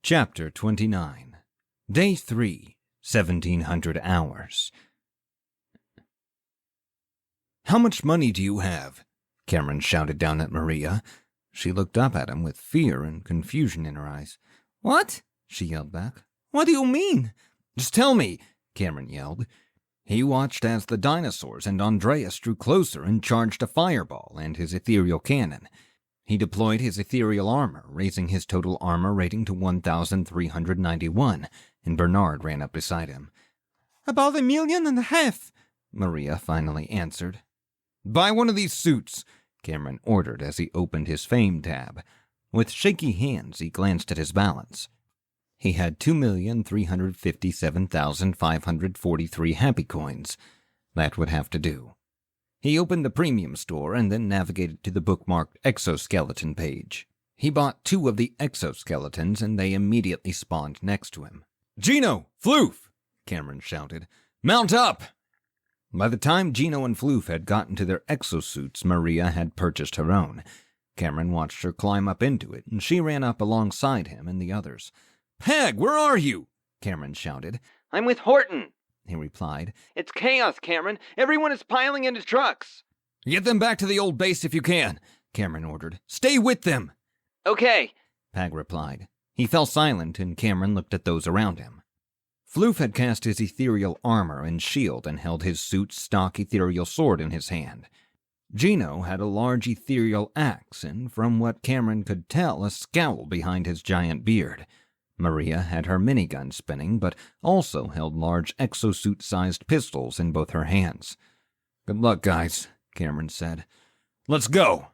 Chapter 29. Day 3, 1700 hours. "How much money do you have?" Cameron shouted down at Maria. She looked up at him with fear and confusion in her eyes. "What?" she yelled back. "What do you mean?" "Just tell me," Cameron yelled. He watched as the dinosaurs and Andreas drew closer and charged a fireball and his ethereal cannon. He deployed his ethereal armor, raising his total armor rating to 1,391, and Bernard ran up beside him. "About 1.5 million, Maria finally answered. "Buy one of these suits," Cameron ordered as he opened his fame tab. With shaky hands, he glanced at his balance. He had 2,357,543 happy coins. That would have to do. He opened the premium store and then navigated to the bookmarked exoskeleton page. He bought 2 of the exoskeletons and they immediately spawned next to him. "Gino! Floof!" Cameron shouted. "Mount up!" By the time Gino and Floof had gotten to their exosuits, Maria had purchased her own. Cameron watched her climb up into it, and she ran up alongside him and the others. "Peg, where are you?" Cameron shouted. "I'm with Horton," he replied. "It's chaos, Cameron. Everyone is piling into trucks." "Get them back to the old base if you can," Cameron ordered. "Stay with them." "Okay," Peg replied. He fell silent, and Cameron looked at those around him. Floof had cast his ethereal armor and shield and held his suit's stock ethereal sword in his hand. Gino had a large ethereal axe and, from what Cameron could tell, a scowl behind his giant beard. Maria had her minigun spinning, but also held large exosuit-sized pistols in both her hands. "Good luck, guys," Cameron said. "Let's go!"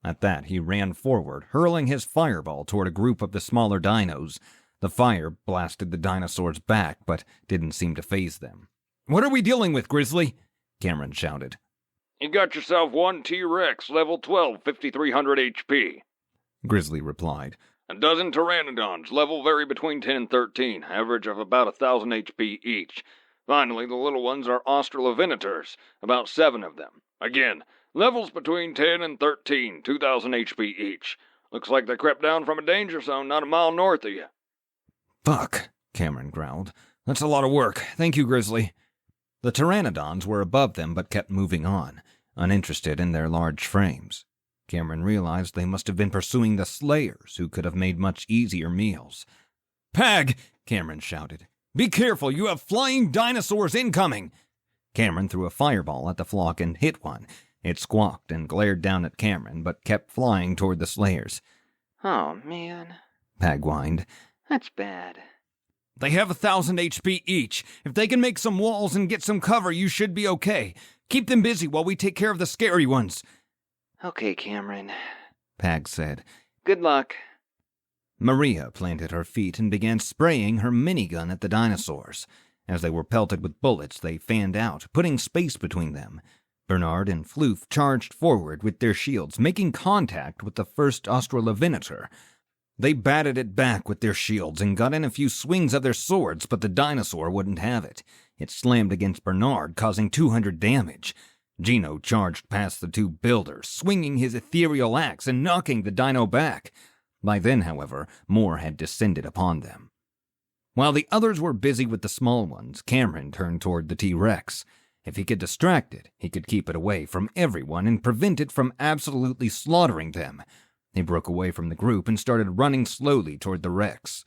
At that, he ran forward, hurling his fireball toward a group of the smaller dinos. The fire blasted the dinosaurs back, but didn't seem to faze them. "What are we dealing with, Grizzly?" Cameron shouted. "You got yourself one T-Rex, level 12, 5,300 HP. Grizzly replied. A dozen Pteranodons, level vary between 10 and 13, average of about 1,000 HP each. Finally, the little ones are Australovenators, about 7 of them. Again, levels between 10 and 13, 2,000 HP each. Looks like they crept down from a danger zone not a mile north of you." "Fuck," Cameron growled. "That's a lot of work. Thank you, Grizzly." The Pteranodons were above them but kept moving on, uninterested in their large frames. Cameron realized they must have been pursuing the Slayers, who could have made much easier meals. "Peg!" Cameron shouted. "Be careful, you have flying dinosaurs incoming!" Cameron threw a fireball at the flock and hit one. It squawked and glared down at Cameron, but kept flying toward the Slayers. "Oh, man," Peg whined. "that's bad." "They have 1,000 HP each. If they can make some walls and get some cover, you should be okay. Keep them busy while we take care of the scary ones." "Okay, Cameron," Peg said. "Good luck." Maria planted her feet and began spraying her minigun at the dinosaurs. As they were pelted with bullets, they fanned out, putting space between them. Bernard and Floof charged forward with their shields, making contact with the first Australovenator. They batted it back with their shields and got in a few swings of their swords, but the dinosaur wouldn't have it. It slammed against Bernard, causing 200 damage. Gino charged past the 2 builders, swinging his ethereal axe and knocking the dino back. By then, however, more had descended upon them. While the others were busy with the small ones, Cameron turned toward the T-Rex. If he could distract it, he could keep it away from everyone and prevent it from absolutely slaughtering them. He broke away from the group and started running slowly toward the Rex.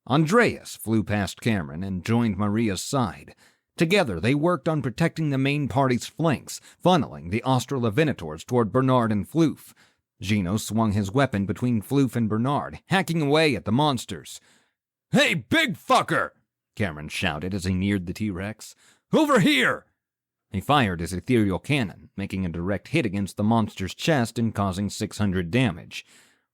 Andreas flew past Cameron and joined Maria's side. Together, they worked on protecting the main party's flanks, funneling the Australovenators toward Bernard and Floof. Gino swung his weapon between Floof and Bernard, hacking away at the monsters. "Hey, big fucker!" Cameron shouted as he neared the T-Rex. "Over here!" He fired his ethereal cannon, making a direct hit against the monster's chest and causing 600 damage.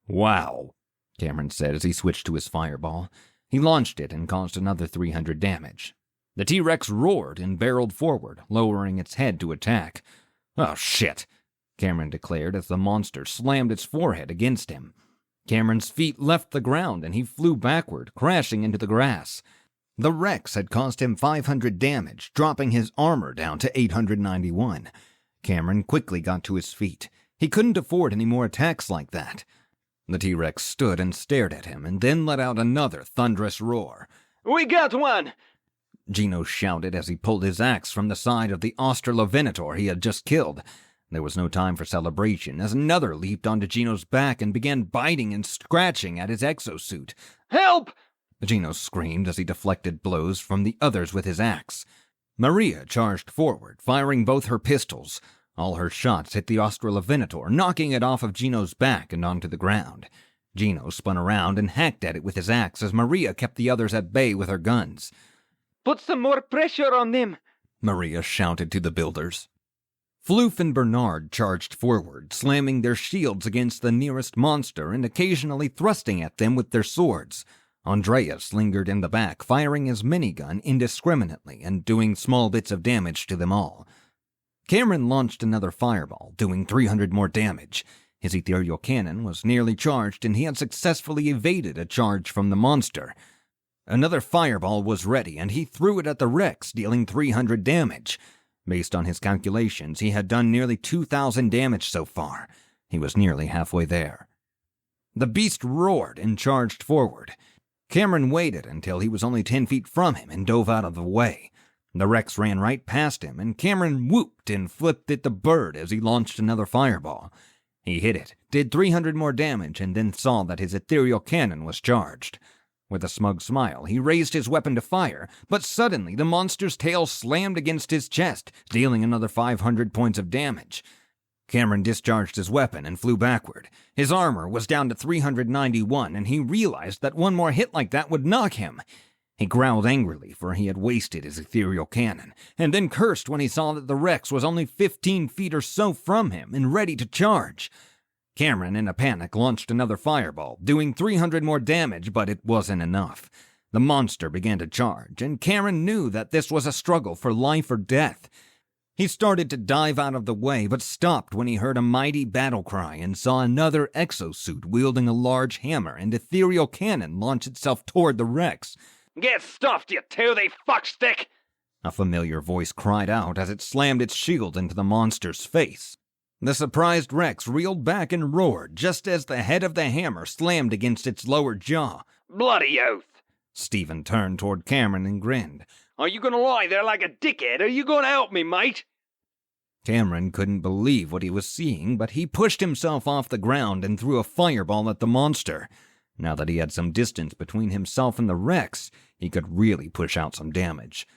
"Wow," Cameron said as he switched to his fireball. He launched it and caused another 300 damage. The T-Rex roared and barreled forward, lowering its head to attack. "Oh, shit," Cameron declared as the monster slammed its forehead against him. Cameron's feet left the ground and he flew backward, crashing into the grass. The Rex had caused him 500 damage, dropping his armor down to 891. Cameron quickly got to his feet. He couldn't afford any more attacks like that. The T-Rex stood and stared at him, and then let out another thunderous roar. We got one! Gino shouted as he pulled his axe from the side of the Australorvenator he had just killed. There was no time for celebration, as another leaped onto Gino's back and began biting and scratching at his exosuit. Help! Gino screamed as he deflected blows from the others with his axe. Maria charged forward, firing both her pistols. All her shots hit the Australorvenator, knocking it off of Gino's back and onto the ground. Gino spun around and hacked at it with his axe as Maria kept the others at bay with her guns. Put some more pressure on them, Maria shouted to the builders. Floof and Bernard charged forward, slamming their shields against the nearest monster and occasionally thrusting at them with their swords. Andreas lingered in the back, firing his minigun indiscriminately and doing small bits of damage to them all. Cameron launched another fireball, doing 300 more damage. His ethereal cannon was nearly charged, and he had successfully evaded a charge from the monster. Another fireball was ready, and he threw it at the Rex, dealing 300 damage. Based on his calculations, he had done nearly 2,000 damage so far. He was nearly halfway there. The beast roared and charged forward. Cameron waited until he was only 10 feet from him and dove out of the way. The Rex ran right past him, and Cameron whooped and flipped at the bird as he launched another fireball. He hit it, did 300 more damage, and then saw that his ethereal cannon was charged. With a smug smile, he raised his weapon to fire, but suddenly the monster's tail slammed against his chest, dealing another 500 points of damage. Cameron discharged his weapon and flew backward. His armor was down to 391, and he realized that one more hit like that would knock him. He growled angrily, for he had wasted his ethereal cannon, and then cursed when he saw that the Rex was only 15 feet or so from him and ready to charge. Cameron, in a panic, launched another fireball, doing 300 more damage, but it wasn't enough. The monster began to charge, and Cameron knew that this was a struggle for life or death. He started to dive out of the way, but stopped when he heard a mighty battle cry and saw another exosuit wielding a large hammer and ethereal cannon launch itself toward the Rex. Get stuffed, you toothy fuckstick! A familiar voice cried out as it slammed its shield into the monster's face. The surprised Rex reeled back and roared just as the head of the hammer slammed against its lower jaw. Bloody oath! Stephen turned toward Cameron and grinned. Are you gonna lie there like a dickhead? Are you gonna help me, mate? Cameron couldn't believe what he was seeing, but he pushed himself off the ground and threw a fireball at the monster. Now that he had some distance between himself and the Rex, he could really push out some damage.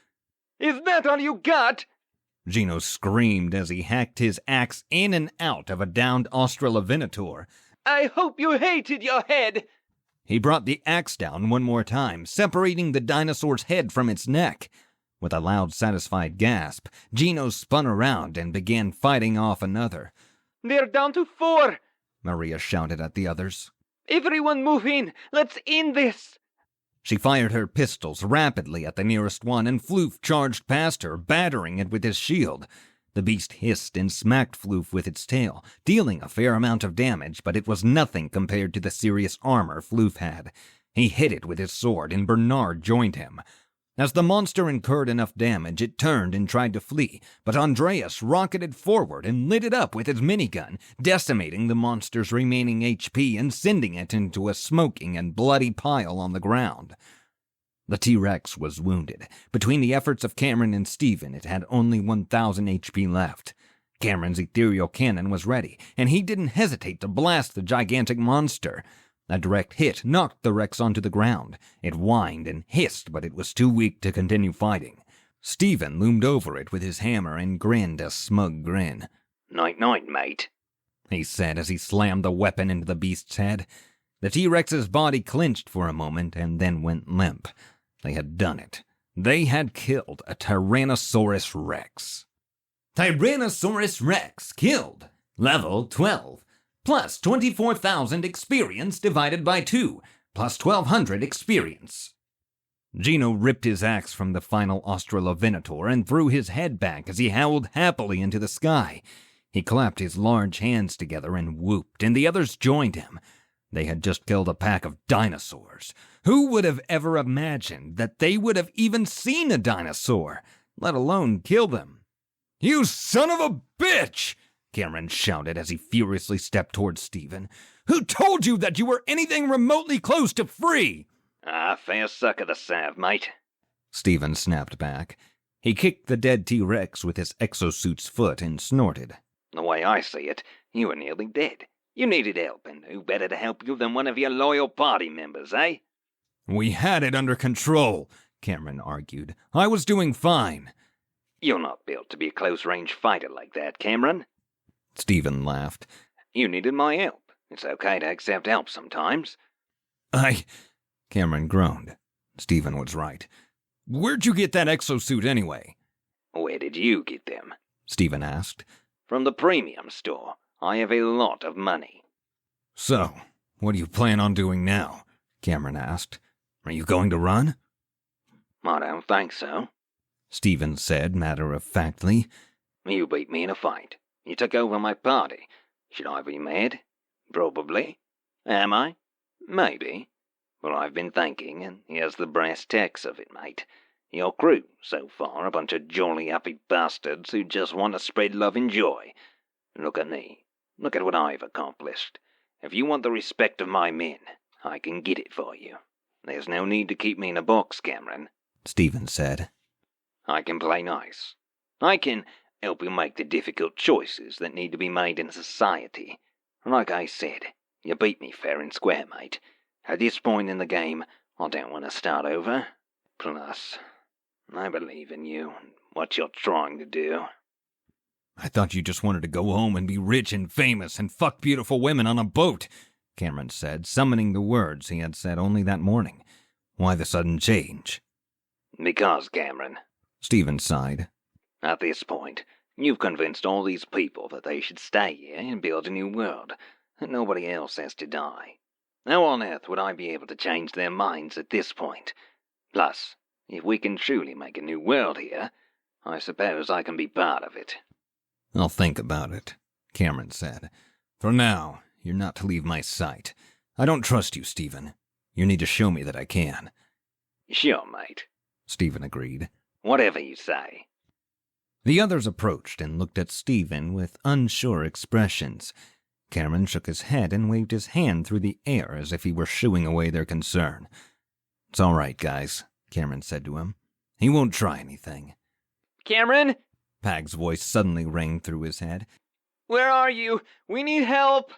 Is that all you got? Gino screamed as he hacked his axe in and out of a downed Australorvenator. I hope you hated your head! He brought the axe down one more time, separating the dinosaur's head from its neck. With a loud, satisfied gasp, Gino spun around and began fighting off another. They're down to 4! Maria shouted at the others. Everyone move in! Let's end this! She fired her pistols rapidly at the nearest one, and Floof charged past her, battering it with his shield. The beast hissed and smacked Floof with its tail, dealing a fair amount of damage, but it was nothing compared to the serious armor Floof had. He hit it with his sword, and Bernard joined him. As the monster incurred enough damage, it turned and tried to flee, but Andreas rocketed forward and lit it up with his minigun, decimating the monster's remaining HP and sending it into a smoking and bloody pile on the ground. The T-Rex was wounded. Between the efforts of Cameron and Stephen, it had only 1,000 HP left. Cameron's ethereal cannon was ready, and he didn't hesitate to blast the gigantic monster. A direct hit knocked the Rex onto the ground. It whined and hissed, but it was too weak to continue fighting. Stephen loomed over it with his hammer and grinned a smug grin. Night-night, mate, he said as he slammed the weapon into the beast's head. The T-Rex's body clenched for a moment and then went limp. They had done it. They had killed a Tyrannosaurus Rex. Tyrannosaurus Rex killed. Level 12. Plus 24,000 experience divided by 2, plus 1,200 experience. Gino ripped his axe from the final Australorvenator and threw his head back as he howled happily into the sky. He clapped his large hands together and whooped, and the others joined him. They had just killed a pack of dinosaurs. Who would have ever imagined that they would have even seen a dinosaur, let alone kill them? "You son of a bitch!" Cameron shouted as he furiously stepped towards Stephen. Who told you that you were anything remotely close to free? Fair suck of the salve, mate. Stephen snapped back. He kicked the dead T-Rex with his exosuit's foot and snorted. The way I see it, you were nearly dead. You needed help, and who better to help you than one of your loyal party members, eh? We had it under control, Cameron argued. I was doing fine. You're not built to be a close-range fighter like that, Cameron. Stephen laughed. You needed my help. It's okay to accept help sometimes. Cameron groaned. Stephen was right. Where'd you get that exosuit anyway? Where did you get them? Stephen asked. From the premium store. I have a lot of money. So, what do you plan on doing now? Cameron asked. Are you going to run? I don't think so. Stephen said matter-of-factly. You beat me in a fight. You took over my party. Should I be mad? Probably. Am I? Maybe. Well, I've been thinking, and here's the brass tacks of it, mate. Your crew, so far, a bunch of jolly happy bastards who just want to spread love and joy. Look at me. Look at what I've accomplished. If you want the respect of my men, I can get it for you. There's no need to keep me in a box, Cameron, Stephen said. I can play nice. I can help you make the difficult choices that need to be made in society. Like I said, you beat me fair and square, mate. At this point in the game, I don't want to start over. Plus, I believe in you and what you're trying to do. I thought you just wanted to go home and be rich and famous and fuck beautiful women on a boat, Cameron said, summoning the words he had said only that morning. Why the sudden change? Because, Cameron, Stephen sighed. At this point, you've convinced all these people that they should stay here and build a new world, that nobody else has to die. How on earth would I be able to change their minds at this point? Plus, if we can truly make a new world here, I suppose I can be part of it. I'll think about it, Cameron said. For now, you're not to leave my sight. I don't trust you, Stephen. You need to show me that I can. Sure, mate, Stephen agreed. Whatever you say. The others approached and looked at Stephen with unsure expressions. Cameron shook his head and waved his hand through the air as if he were shooing away their concern. It's all right, guys, Cameron said to him. He won't try anything. Cameron? Pag's voice suddenly rang through his head. Where are you? We need help.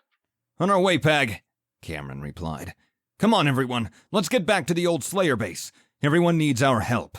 On our way, Pag, Cameron replied. Come on, everyone. Let's get back to the old Slayer base. Everyone needs our help.